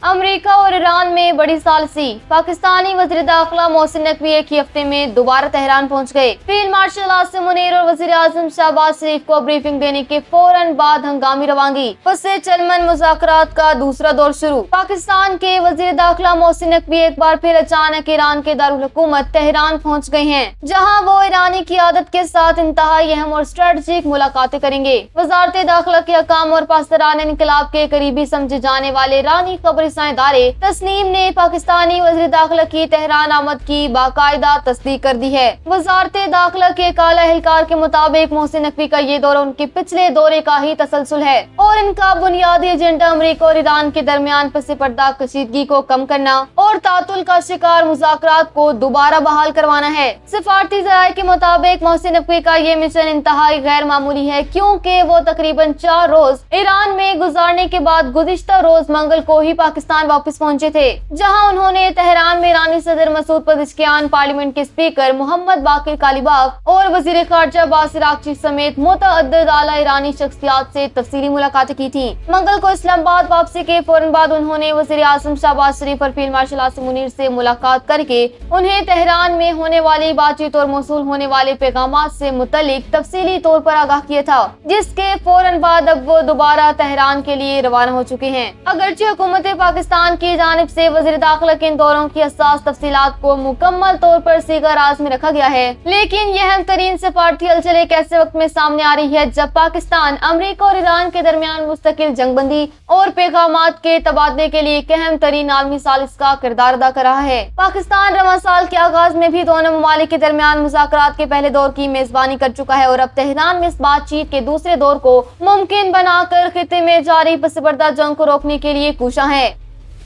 امریکہ اور ایران میں بڑی ثالثی۔ پاکستانی وزیر داخلہ محسن نقوی ایک ہی ہفتے میں دوبارہ تہران پہنچ گئے۔ فیلڈ مارشل عاصم منیر اور وزیر اعظم شہباز شریف کو بریفنگ دینے کے فوراً بعد ہنگامی روانگی، پس چلمن مذاکرات کا دوسرا دور شروع۔ پاکستان کے وزیر داخلہ محسن نقوی ایک بار پھر اچانک ایران کے دارالحکومت تہران پہنچ گئے ہیں، جہاں وہ ایرانی قیادت کے ساتھ انتہائی اہم اور اسٹریٹجک ملاقاتیں کریں گے۔ وزارت داخلہ کے حکام اور پاسداران انقلاب کے قریبی سمجھے جانے والے ایرانی خبر ادارے تسنیم نے پاکستانی وزیر داخلہ کی تہران آمد کی باقاعدہ تصدیق کر دی ہے۔ وزارت داخلہ کے ایک اعلیٰ اہلکار کے مطابق محسن نقوی کا یہ دورہ ان کے پچھلے دورے کا ہی تسلسل ہے اور ان کا بنیادی ایجنڈا امریکہ اور ایران کے درمیان پس پردہ کشیدگی کو کم کرنا اور تعطل کا شکار مذاکرات کو دوبارہ بحال کروانا ہے۔ سفارتی ذرائع کے مطابق محسن نقوی کا یہ مشن انتہائی غیر معمولی ہے، کیونکہ وہ تقریباً 4 روز ایران میں گزارنے کے بعد گزشتہ روز منگل کو ہی پاکستان واپس پہنچے تھے، جہاں انہوں نے تہران میں ایرانی صدر مسعود پزشکیان، پارلیمنٹ کے اسپیکر محمد باقر کالیباف اور وزیر خارجہ عباس عراقچی سمیت متعدد اعلیٰ ایرانی شخصیات سے تفصیلی ملاقاتیں کی تھیں۔ منگل کو اسلام آباد واپسی کے فوراً بعد انہوں نے وزیر اعظم شہباز شریف اور فیلڈ مارشل عاصم منیر سے ملاقات کر کے انہیں تہران میں ہونے والی بات چیت اور موصول ہونے والے پیغامات سے متعلق تفصیلی طور پر آگاہ کیا تھا، جس کے فوراً بعد اب وہ دوبارہ تہران کے لیے روانہ ہو چکے ہیں۔ اگرچہ حکومت پاکستان کی جانب سے وزیر داخلہ کے ان دوروں کی حساس تفصیلات کو مکمل طور پر صیغہ راز میں رکھا گیا ہے، لیکن یہ اہم ترین سفارتی ہلچل ایک ایسے وقت میں سامنے آ رہی ہے جب پاکستان امریکہ اور ایران کے درمیان مستقل جنگ بندی اور پیغامات کے تبادلے کے لیے ایک اہم ترین عالمی ثالث کا کردار ادا کر رہا ہے۔ پاکستان رواں سال کے آغاز میں بھی دونوں ممالک کے درمیان مذاکرات کے پہلے دور کی میزبانی کر چکا ہے اور اب تہران میں اس بات چیت کے دوسرے دور کو ممکن بنا کر خطے میں جاری پس پردہ جنگ کو روکنے کے لیے کوشاں ہے۔